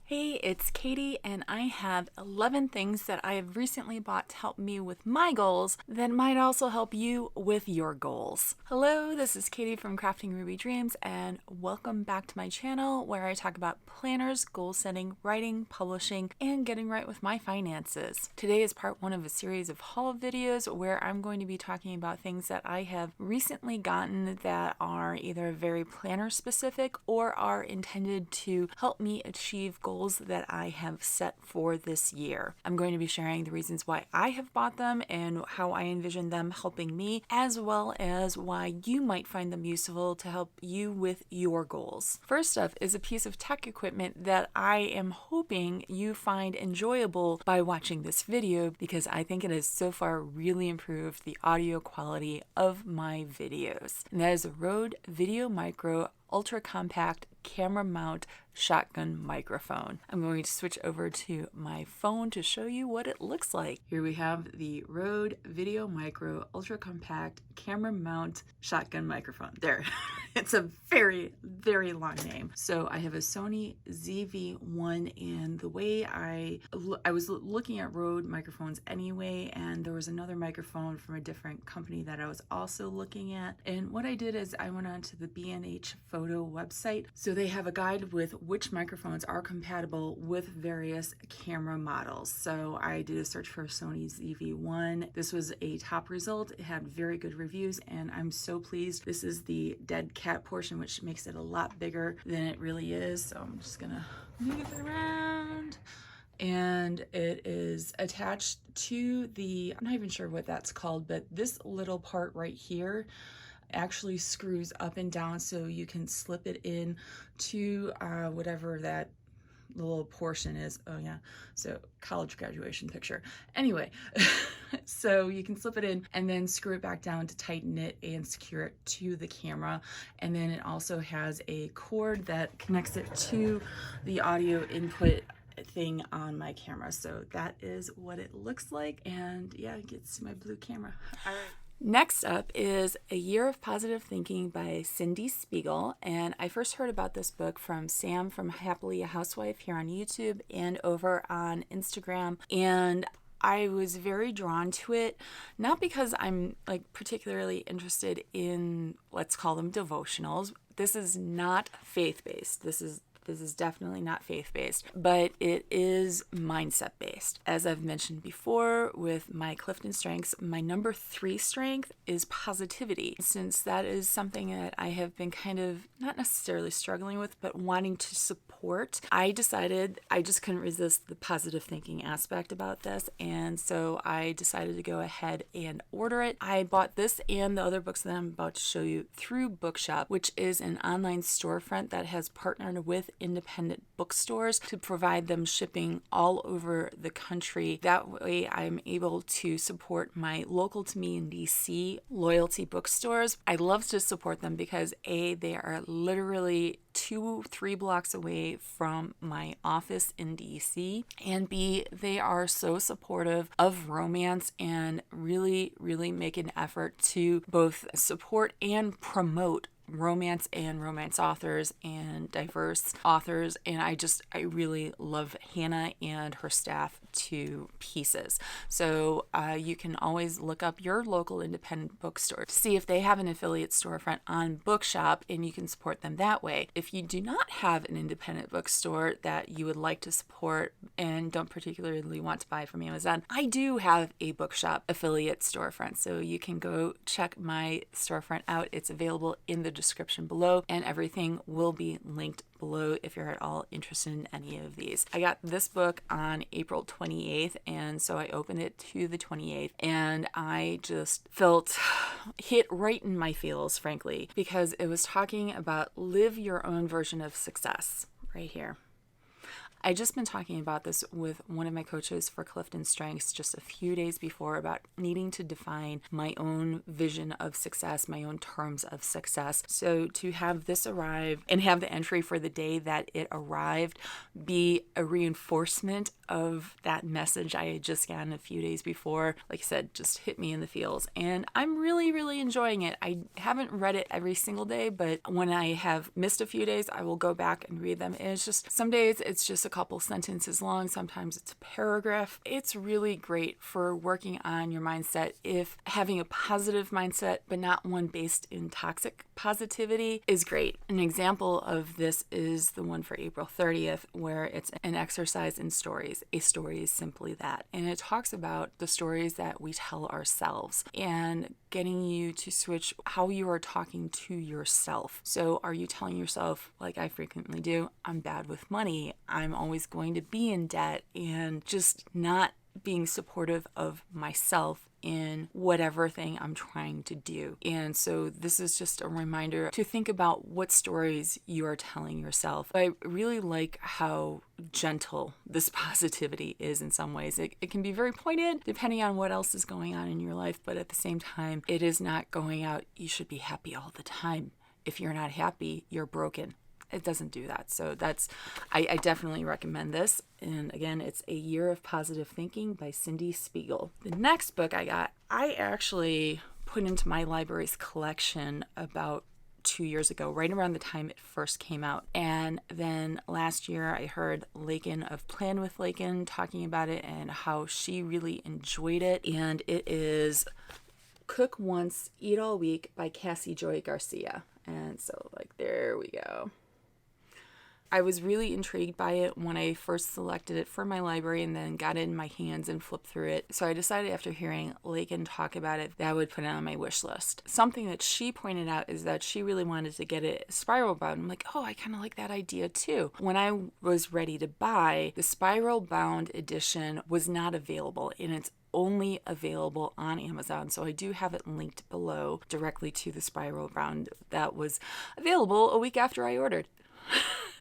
Hey, it's Katie, and I have 11 things that I have recently bought to help me with my goals that might also help you with your goals. Hello, this is Katie from Crafting Ruby Dreams, and welcome back to my channel where I talk about planners, goal setting, writing, publishing, and getting right with my finances. Today is part one of a series of haul videos where I'm going to be talking about things that I have recently gotten that are either very planner specific or are intended to help me achieve goals that I have set for this year. I'm going to be sharing the reasons why I have bought them and how I envision them helping me, as well as why you might find them useful to help you with your goals. First up is a piece of tech equipment that I am hoping you find enjoyable by watching this video, because I think it has so far really improved the audio quality of my videos. And that is a Røde VideoMicro Ultracompact camera mount shotgun microphone. I'm going to switch over to my phone to show you what it looks like. Here we have the Røde VideoMicro Ultracompact camera mount shotgun microphone. There. It's a very, very long name. So I have a Sony ZV-1, and the way I was looking at Røde microphones anyway, and there was another microphone from a different company that I was also looking at. And what I did is I went onto the B&H Photo website. So they have a guide with which microphones are compatible with various camera models. So I did a search for Sony ZV-1. This was a top result. It had very good reviews, and I'm so pleased. This is the dead cat portion, which makes it a lot bigger than it really is. So I'm just gonna move it around. And it is attached to the, I'm not even sure what that's called, but this little part right here actually screws up and down, so you can slip it in to whatever that little portion is. Oh yeah, so college graduation picture. Anyway, so you can slip it in and then screw it back down to tighten it and secure it to the camera. And then it also has a cord that connects it to the audio input thing on my camera. So that is what it looks like, and yeah, it gets my blue camera. All right. Next up is A Year of Positive Thinking by Cyndie Spiegel, and I first heard about this book from Sam from Happily a Housewife here on YouTube and over on Instagram, and I was very drawn to it, not because I'm like particularly interested in, let's call them devotionals. This is not faith-based. This is definitely not faith-based, but it is mindset-based. As I've mentioned before with my CliftonStrengths, my number 3 strength is positivity. Since that is something that I have been kind of not necessarily struggling with, but wanting to support, I decided I just couldn't resist the positive thinking aspect about this, and so I decided to go ahead and order it. I bought this and the other books that I'm about to show you through Bookshop, which is an online storefront that has partnered with independent bookstores to provide them shipping all over the country. That way I'm able to support my local to me in DC loyalty bookstores. I love to support them because A, they are literally 2-3 blocks away from my office in DC, and B, they are so supportive of romance and really, really make an effort to both support and promote romance and romance authors and diverse authors, and I really love Hannah and her staff to pieces. So you can always look up your local independent bookstore to see if they have an affiliate storefront on Bookshop, and you can support them that way. If you do not have an independent bookstore that you would like to support and don't particularly want to buy from Amazon, I do have a Bookshop affiliate storefront, so you can go check my storefront out. It's available in the description below, and everything will be linked below if you're at all interested in any of these. I got this book on April 28th, and so I opened it to the 28th, and I just felt hit right in my feels, frankly, because it was talking about live your own version of success right here. I just been talking about this with one of my coaches for CliftonStrengths just a few days before about needing to define my own vision of success, my own terms of success. So to have this arrive and have the entry for the day that it arrived be a reinforcement of that message I had just gotten a few days before, like I said, just hit me in the feels. And I'm really, really enjoying it. I haven't read it every single day, but when I have missed a few days, I will go back and read them. And it's just, some days it's just a couple sentences long, sometimes it's a paragraph. It's really great for working on your mindset if having a positive mindset, but not one based in toxic positivity is great. An example of this is the one for April 30th, where it's an exercise in stories. A story is simply that. And it talks about the stories that we tell ourselves and getting you to switch how you are talking to yourself. So are you telling yourself, like I frequently do, I'm bad with money, I'm always going to be in debt, and just not being supportive of myself in whatever thing I'm trying to do. And so this is just a reminder to think about what stories you are telling yourself. I really like how gentle this positivity is in some ways. It can be very pointed depending on what else is going on in your life, but at the same time, it is not going out, you should be happy all the time. If you're not happy, you're broken. It doesn't do that. So I definitely recommend this. And again, it's A Year of Positive Thinking by Cyndie Spiegel. The next book I got, I actually put into my library's collection about 2 years ago, right around the time it first came out. And then last year I heard Lakin of Plan with Lakin talking about it and how she really enjoyed it. And it is Cook Once, Eat All Week by Cassy Garcia. And so there we go. I was really intrigued by it when I first selected it for my library and then got it in my hands and flipped through it. So I decided after hearing Lakin talk about it that I would put it on my wish list. Something that she pointed out is that she really wanted to get it spiral bound. I'm like, oh, I kind of like that idea too. When I was ready to buy, the spiral bound edition was not available, and it's only available on Amazon. So I do have it linked below directly to the spiral bound that was available a week after I ordered.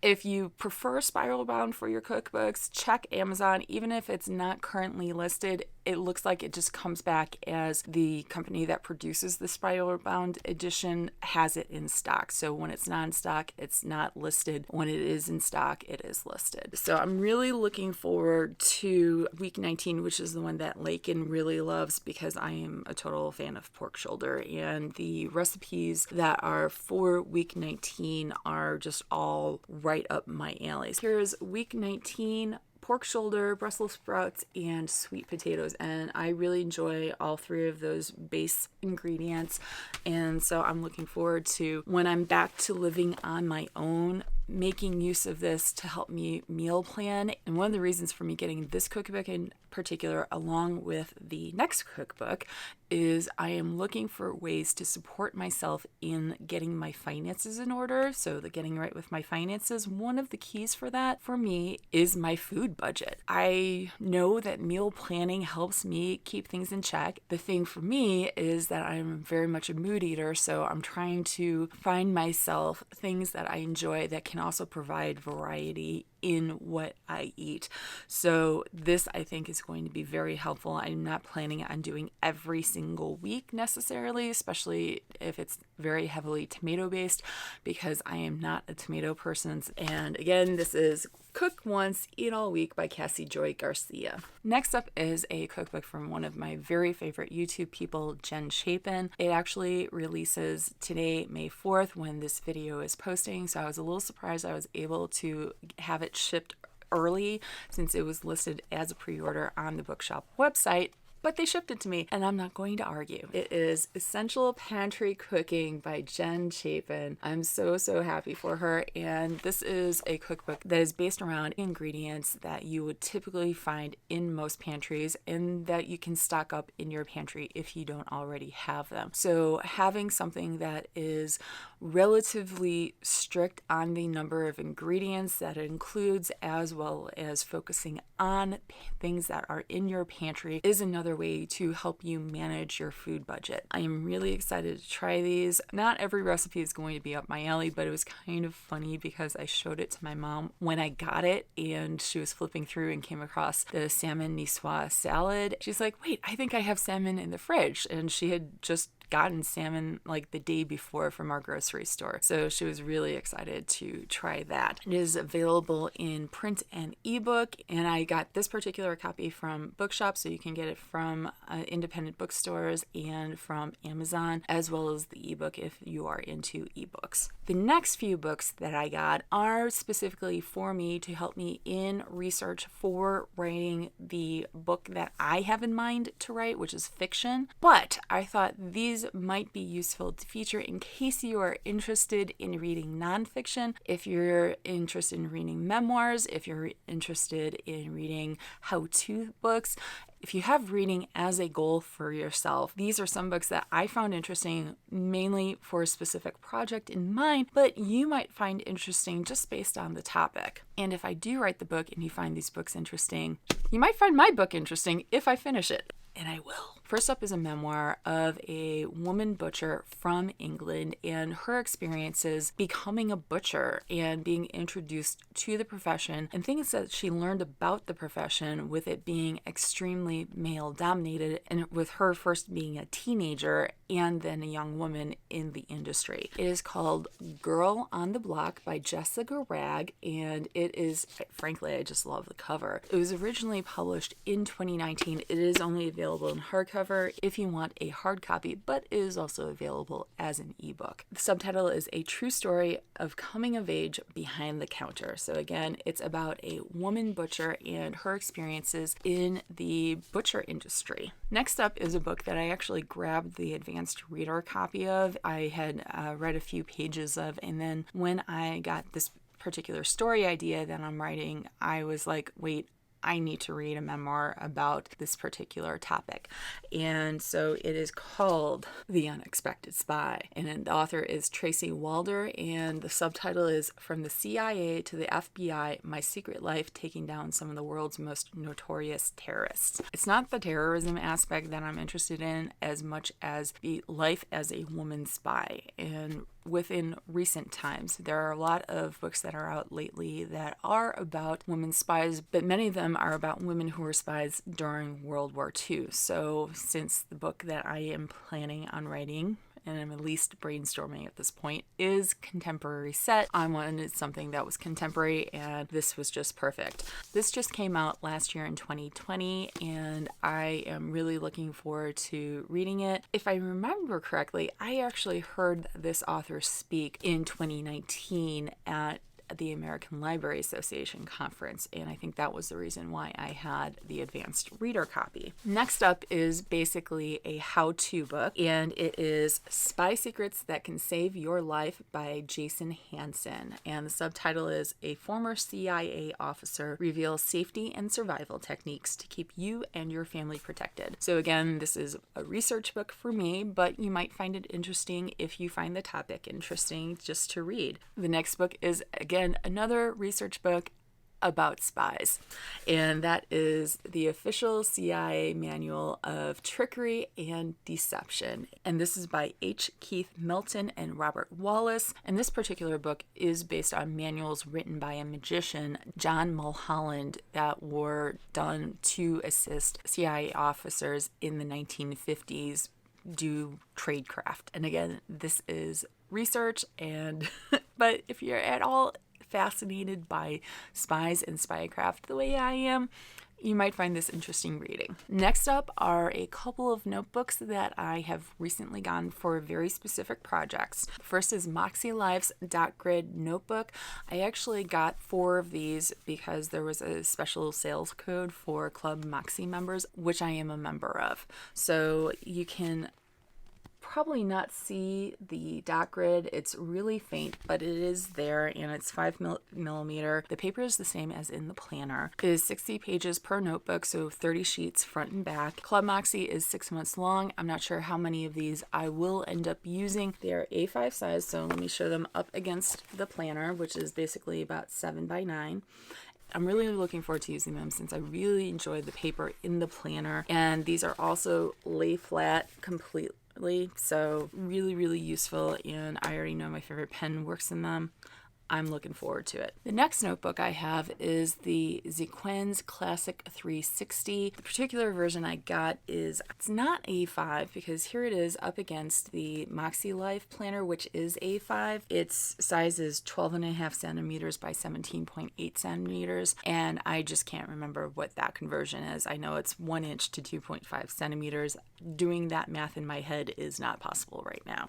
If you prefer spiral bound for your cookbooks, check Amazon. Even if it's not currently listed, it looks like it just comes back as the company that produces the spiral bound edition has it in stock. So when it's not in stock, it's not listed. When it is in stock, it is listed. So I'm really looking forward to week 19, which is the one that Lakin really loves because I am a total fan of pork shoulder. And the recipes that are for week 19 are just all right up my alley. Here's week 19. Pork shoulder, Brussels sprouts, and sweet potatoes. And I really enjoy all three of those base ingredients. And so I'm looking forward to when I'm back to living on my own, making use of this to help me meal plan. And one of the reasons for me getting this cookbook in particular, along with the next cookbook, is I am looking for ways to support myself in getting my finances in order. So the getting right with my finances, one of the keys for that for me is my food budget. I know that meal planning helps me keep things in check. The thing for me is that I'm very much a mood eater, so I'm trying to find myself things that I enjoy that can also provide variety in what I eat. So this, I think, is going to be very helpful. I'm not planning on doing every single week necessarily, especially if it's very heavily tomato based, because I am not a tomato person. And again, this is Cook Once, Eat All Week by Cassy Garcia. Next up is a cookbook from one of my very favorite YouTube people, Jen Chapin. It actually releases today, May 4th, when this video is posting. So I was a little surprised I was able to have it shipped early since it was listed as a pre-order on the bookshop website. But they shipped it to me, and I'm not going to argue. It is Essential Pantry Cooking by Jen Chapin. I'm so happy for her, and this is a cookbook that is based around ingredients that you would typically find in most pantries and that you can stock up in your pantry if you don't already have them. So having something that is relatively strict on the number of ingredients that it includes, as well as focusing on things that are in your pantry, is another way to help you manage your food budget. I am really excited to try these. Not every recipe is going to be up my alley, but it was kind of funny because I showed it to my mom when I got it and she was flipping through and came across the salmon niçoise salad. She's like, wait, I think I have salmon in the fridge. And she had just gotten salmon like the day before from our grocery store. So she was really excited to try that. It is available in print and ebook, and I got this particular copy from Bookshop, so you can get it from independent bookstores and from Amazon, as well as the ebook if you are into ebooks. The next few books that I got are specifically for me to help me in research for writing the book that I have in mind to write, which is fiction. But I thought these might be useful to feature in case you are interested in reading nonfiction, if you're interested in reading memoirs, if you're interested in reading how-to books. If you have reading as a goal for yourself, these are some books that I found interesting mainly for a specific project in mind, but you might find interesting just based on the topic. And if I do write the book and you find these books interesting, you might find my book interesting if I finish it. And I will. First up is a memoir of a woman butcher from England and her experiences becoming a butcher and being introduced to the profession and things that she learned about the profession with it being extremely male dominated, and with her first being a teenager and then a young woman in the industry. It is called Girl on the Block by Jessica Wragg, and it is, frankly, I just love the cover. It was originally published in 2019. It is only available in hardcover if you want a hard copy, but it is also available as an ebook. The subtitle is A True Story of Coming of Age Behind the Counter. So again, it's about a woman butcher and her experiences in the butcher industry. Next up is a book that I actually grabbed the advanced reader copy of. I had read a few pages of, and then when I got this particular story idea that I'm writing, I was like, wait, I need to read a memoir about this particular topic. And so it is called The Unexpected Spy. And the author is Tracy Walder, and the subtitle is From the CIA to the FBI, My Secret Life Taking Down Some of the World's Most Notorious Terrorists. It's not the terrorism aspect that I'm interested in as much as the life as a woman spy. And within recent times, there are a lot of books that are out lately that are about women spies, but many of them are about women who were spies during World War II. So since the book that I am planning on writing, and I'm at least brainstorming at this point, is contemporary set, I wanted something that was contemporary, and this was just perfect. This just came out last year in 2020, and I am really looking forward to reading it. If I remember correctly, I actually heard this author speak in 2019 at the American Library Association conference, and I think that was the reason why I had the advanced reader copy. Next up is basically a how-to book, and it is Spy Secrets That Can Save Your Life by Jason Hanson, and the subtitle is A Former CIA Officer Reveals Safety and Survival Techniques to Keep You and Your Family Protected. So again, this is a research book for me, but you might find it interesting if you find the topic interesting just to read. The next book is, again, another research book about spies, and that is the official CIA manual of trickery and deception, and this is by H. Keith Melton and Robert Wallace, and this particular book is based on manuals written by a magician, John Mulholland, that were done to assist CIA officers in the 1950s do tradecraft. And again, this is research, and but if you're at all fascinated by spies and spycraft the way I am, you might find this interesting reading. Next up are a couple of notebooks that I have recently gotten for very specific projects. First is MäksēLife's Dot Grid notebook. I actually got 4 of these because there was a special sales code for Club Mäksē members, which I am a member of. So you can probably not see the dot grid. It's really faint, but it is there, and it's 5mm. The paper is the same as in the planner. It is 60 pages per notebook, so 30 sheets front and back. Club Mäksē is 6 months long. I'm not sure how many of these I will end up using. They are A5 size, so let me show them up against the planner, which is basically about 7x9. I'm really looking forward to using them since I really enjoyed the paper in the planner, and these are also lay flat completely, so really useful, and I already know my favorite pen works in them. I'm looking forward to it. The next notebook I have is the Sequins Classic 360. The particular version I got is, it's not A5 because here it is up against the MäksēLife planner, which is A5. Its size is 12.5 centimeters by 17.8 centimeters, and I just can't remember what that conversion is. I know it's 1 inch to 2.5 centimeters. Doing that math in my head is not possible right now,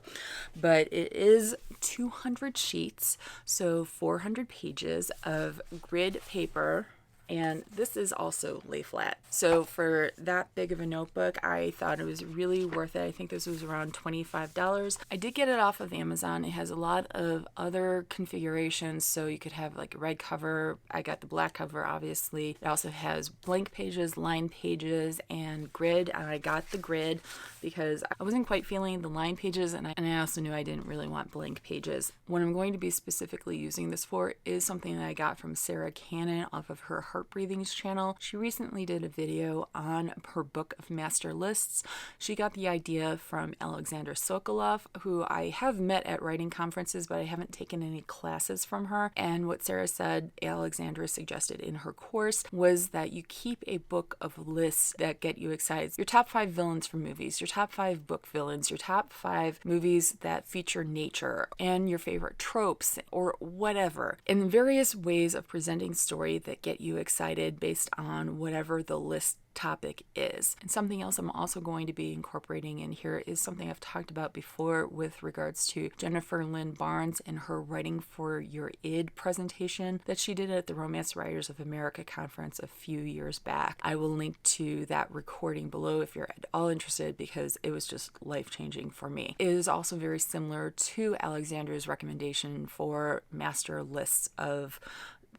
but it is 200 sheets, so 400 pages of grid paper, and this is also lay flat. So for that big of a notebook, I thought it was really worth it. I think this was around $25. I did get it off of Amazon. It has a lot of other configurations, so you could have like a red cover. I got the black cover, obviously. It also has blank pages, line pages, and grid, and I got the grid because I wasn't quite feeling the line pages, and I also knew I didn't really want blank pages. What I'm going to be specifically using this for is something that I got from Sarah Cannon off of her Heart Breathings channel. She recently did a video on her book of master lists. She got the idea from Alexandra Sokolov, who I have met at writing conferences, but I haven't taken any classes from her. And what Sarah said Alexandra suggested in her course was that you keep a book of lists that get you excited. Your top 5 villains from movies, your top 5 book villains, your top 5 movies that feature nature, and your favorite tropes or whatever, and various ways of presenting story that get you excited based on whatever the list topic is. And something else I'm also going to be incorporating in here is something I've talked about before with regards to Jennifer Lynn Barnes and her Writing for Your id presentation that she did at the Romance Writers of America conference a few years back. I will link to that recording below if you're at all interested, because it was just life-changing for me. It is also very similar to Alexandra's recommendation for master lists of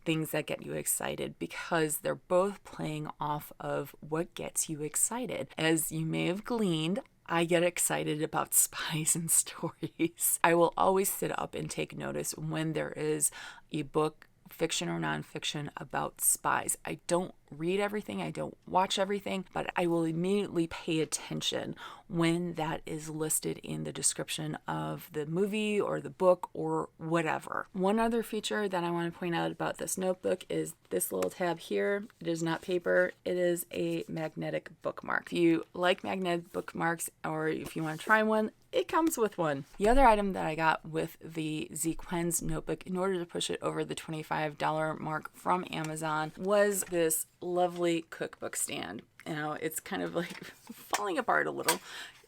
things that get you excited, because they're both playing off of what gets you excited. As you may have gleaned, I get excited about spies and stories. I will always sit up and take notice when there is a book, fiction or nonfiction, about spies. I don't read everything, I don't watch everything, but I will immediately pay attention when that is listed in the description of the movie or the book or whatever. One other feature that I want to point out about this notebook is this little tab here. It is not paper, it is a magnetic bookmark. If you like magnetic bookmarks, or if you want to try one, it comes with one. The other item that I got with the Sequins notebook in order to push it over the $25 mark from Amazon was this lovely cookbook stand. You know, it's kind of like falling apart a little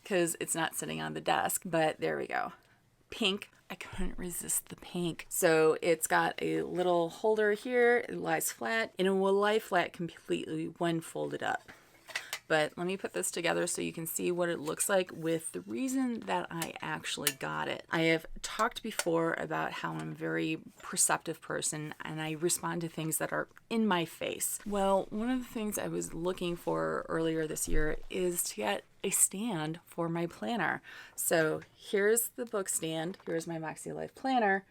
because it's not sitting on the desk, but there we go. Pink. I couldn't resist the pink. So it's got a little holder here. It lies flat, and it will lie flat completely when folded up. But let me put this together so you can see what it looks like with the reason that I actually got it. I have talked before about how I'm a very perceptive person and I respond to things that are in my face. Well, one of the things I was looking for earlier this year is to get a stand for my planner. So here's the book stand. Here's my MäksēLife planner.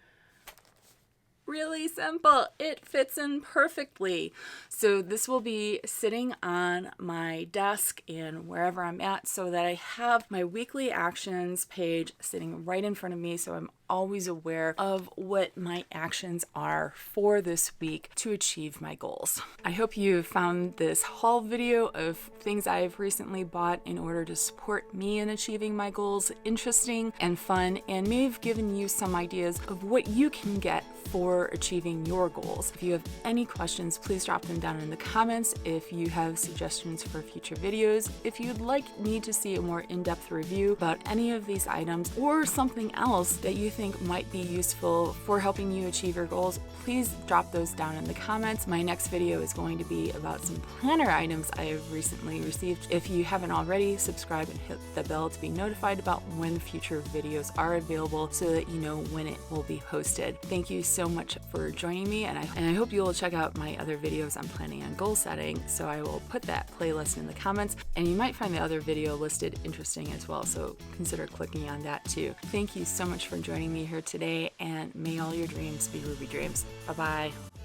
Really simple. It fits in perfectly. So this will be sitting on my desk and wherever I'm at, so that I have my weekly actions page sitting right in front of me, so I'm always aware of what my actions are for this week to achieve my goals. I hope you found this haul video of things I've recently bought in order to support me in achieving my goals interesting and fun, and may have given you some ideas of what you can get for achieving your goals. If you have any questions, please drop them down in the comments. If you have suggestions for future videos, if you'd like me to see a more in-depth review about any of these items or something else that you think might be useful for helping you achieve your goals, please drop those down in the comments. My next video is going to be about some planner items I have recently received. If you haven't already, subscribe and hit the bell to be notified about when future videos are available so that you know when it will be posted. Thank you so much for joining me, and I hope you will check out my other videos I'm planning on goal setting, so I will put that playlist in the comments, and you might find the other video listed interesting as well, so consider clicking on that too. Thank you so much for joining me here today, and may all your dreams be Ruby dreams. Bye-bye.